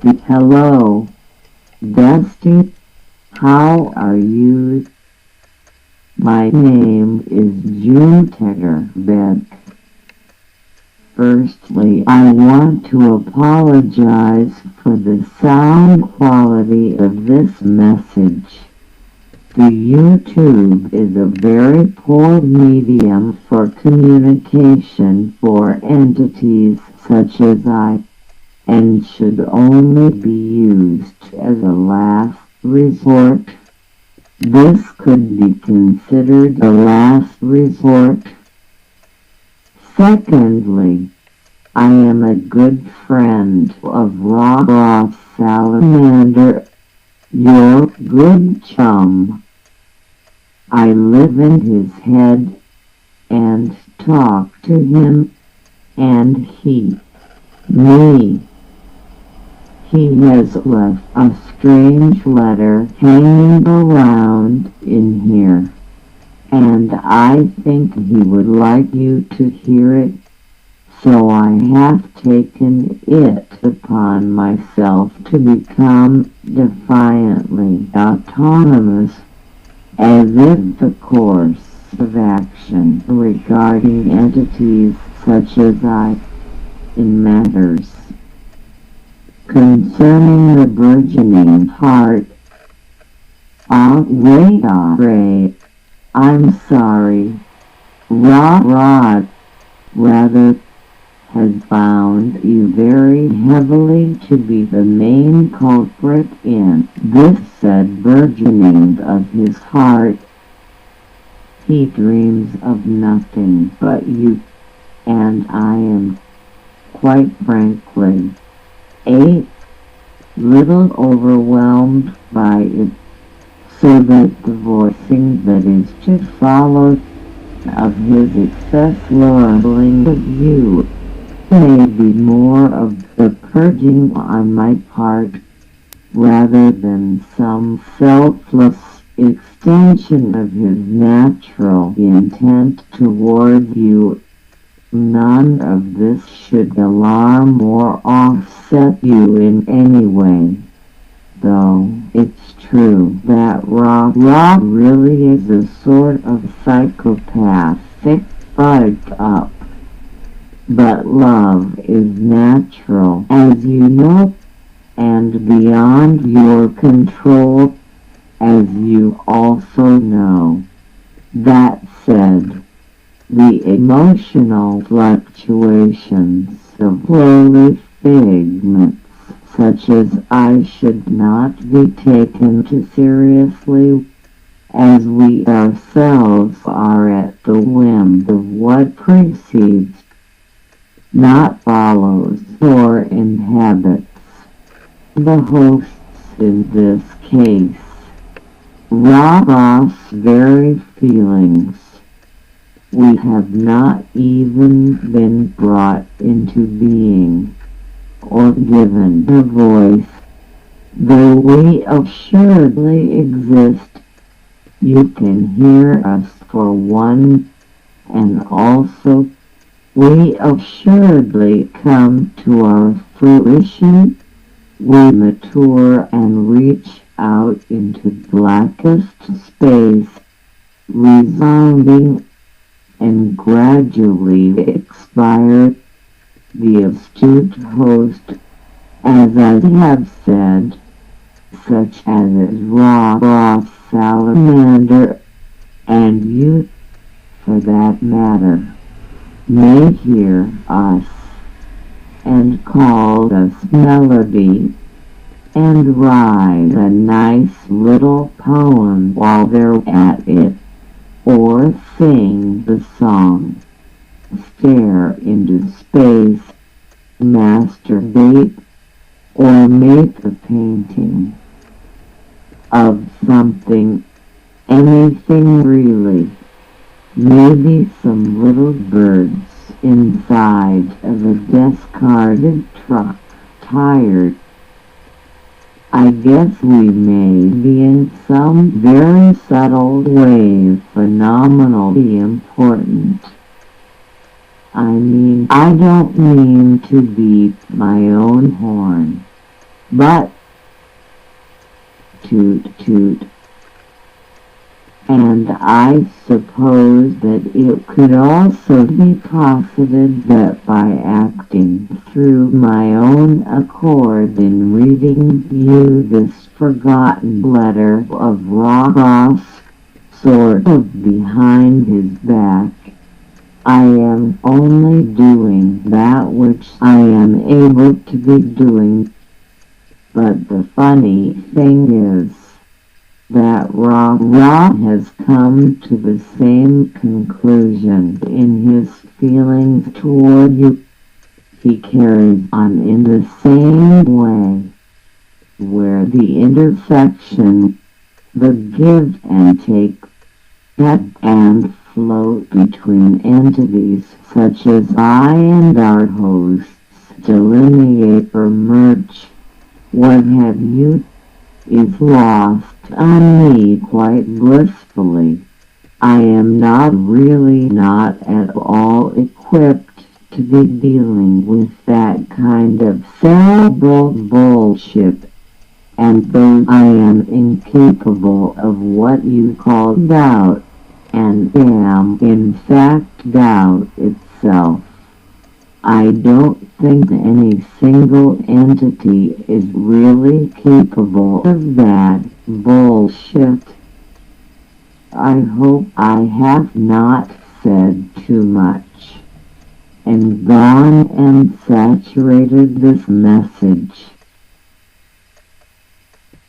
Hello, Dusty. How are you? My name is June Tedder Beck. Firstly, I want to apologize for the sound quality of this message. The YouTube is a very poor medium for communication for entities such as I, and should only be used as a last resort. This could be considered a last resort. Secondly, I am a good friend of Ross Salamander, your good chum. I live in his head and talk to him, and me. He has left a strange letter hanging around in here, and I think he would like you to hear it, so I have taken it upon myself to become defiantly autonomous, as if the course of action regarding entities such as I, in matters concerning the burgeoning heart. Wait, I'm sorry. Rod, rather, has found you very heavily to be the main culprit in this said burgeoning of his heart. He dreams of nothing but you, and I am, quite frankly, a little overwhelmed by it, so that the voicing that is to follow of his excess labeling of you may be more of the purging on my part, rather than some selfless extension of his natural intent toward you. None of this should alarm or offset you in any way, though it's true that Rob really is a sort of psychopathic fucked up. But love is natural, as you know, and beyond your control, as you also know. That said, the emotional fluctuations of lowly figments such as I should not be taken too seriously, as we ourselves are at the whim of what precedes, not follows or inhabits. The hosts in this case, Ross' very feelings, we have not even been brought into being, or given a voice, though we assuredly exist. You can hear us for one, and also we assuredly come to our fruition. We mature and reach out into blackest space, resounding and gradually expire. The astute host, as I have said, such as is Ross Salamander, and you, for that matter, may hear us, and call us melody, and write a nice little poem while they're at it, or sing the song, stare into space, masturbate, or make a painting of something, anything really, maybe some little birds inside of a discarded truck, tired. I guess we may be in some very subtle way phenomenally important. I don't mean to beat my own horn, But, toot toot. And I suppose that it could also be posited that by acting through my own accord in reading you this forgotten letter of Ross, sort of behind his back, I am only doing that which I am able to be doing. But the funny thing is that Ra has come to the same conclusion in his feelings toward you. He carries on in the same way, where the intersection, the give and take, ebb and float between entities such as I and our hosts delineate or merge, what have you, is lost on me quite blissfully. I am not at all equipped to be dealing with that kind of cerebral bullshit, and though I am incapable of what you call doubt, and am in fact doubt itself, I don't think any single entity is really capable of that bullshit. I hope I have not said too much and gone and saturated this message.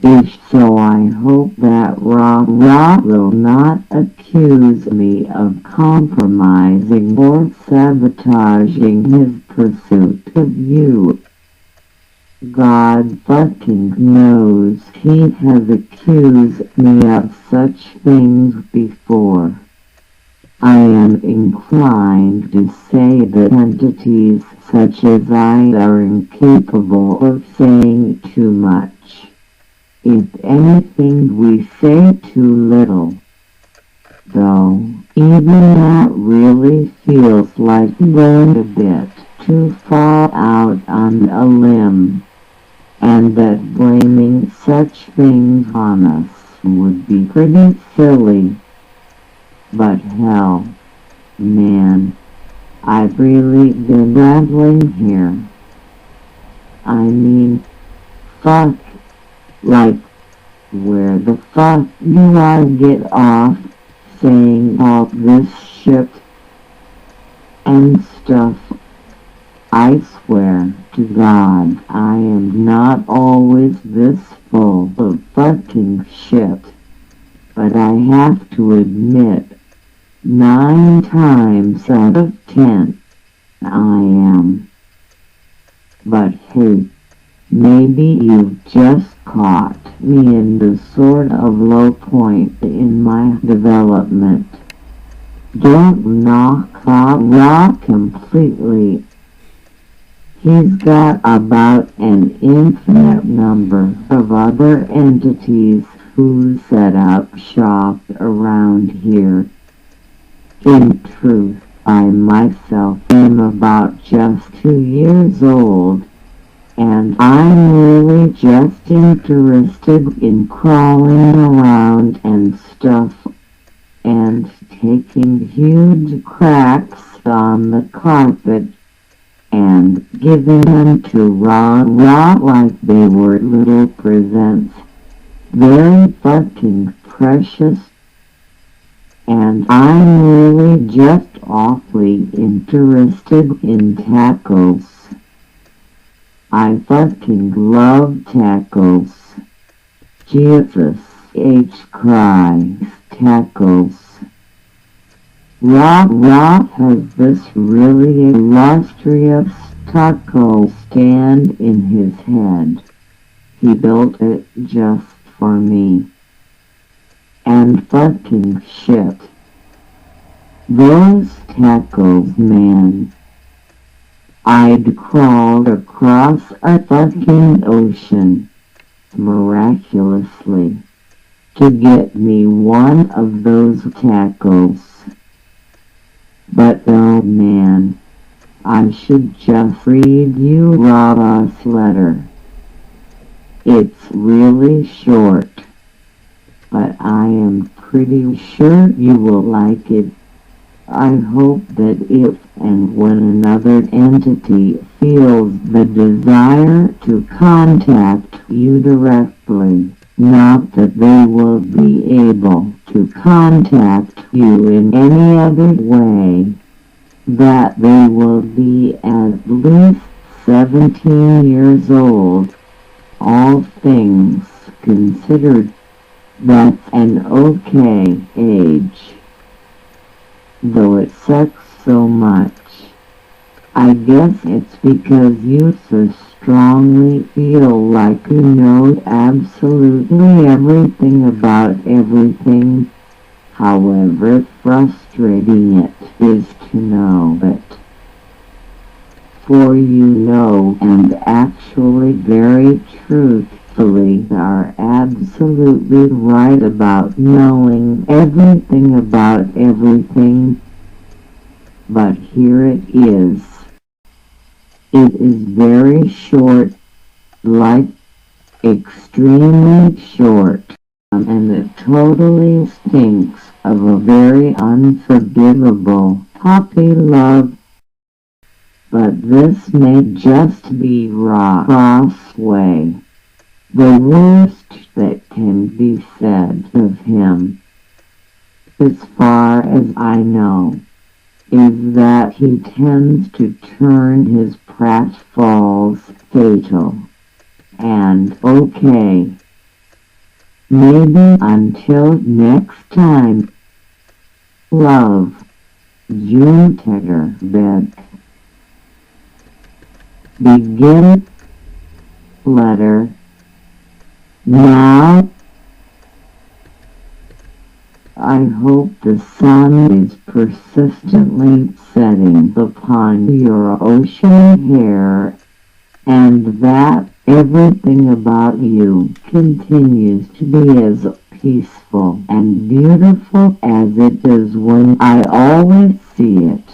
If so, I hope that Ra will not accuse me of compromising or sabotaging his pursuit of you. God fucking knows he has accused me of such things before. I am inclined to say that entities such as I are incapable of saying too much. If anything, we say too little. Though, even that really feels like going a bit too far out on a limb, and that blaming such things on us would be pretty silly. But hell, man, I've really been rambling here. I mean, fuck. Like, where the fuck do I get off saying all this shit and stuff? I swear to God, I am not always this full of fucking shit. But I have to admit, 9 times out of 10, I am. But hey, maybe you've just caught me in the sort of low point in my development. Don't knock Ra completely. He's got about an infinite number of other entities who set up shop around here. In truth, I myself am about just 2 years old, and I'm really just interested in crawling around and stuff, and taking huge cracks on the carpet, and giving them to Ra like they were little presents. Very fucking precious. And I'm really just awfully interested in tacos. I fucking love tacos. Jesus H. Christ, tacos. Ra has this really illustrious taco stand in his head. He built it just for me. And fucking shit. Those tacos, man. I'd crawl across a fucking ocean, miraculously, to get me one of those tacos. But oh man, I should just read you Ra's letter. It's really short, but I am pretty sure you will like it. I hope that if and when another entity feels the desire to contact you directly, not that they will be able to contact you in any other way, that they will be at least 17 years old, all things considered. That's an okay age, though it sucks so much. I guess it's because you so strongly feel like you know absolutely everything about everything, however frustrating it is to know it. For you know, and actually very truthfully are absolutely right about knowing everything about everything. But here it is. It is very short, like extremely short, and it totally stinks of a very unforgivable puppy love. But this may just be Crossway. The worst that can be said of him, as far as I know, is that he tends to turn his pratfalls fatal. And okay, maybe until next time, love, June Tedder Bed. Begin letter now. I hope the sun is persistently setting upon your ocean hair, and that everything about you continues to be as peaceful and beautiful as it is when I always see it.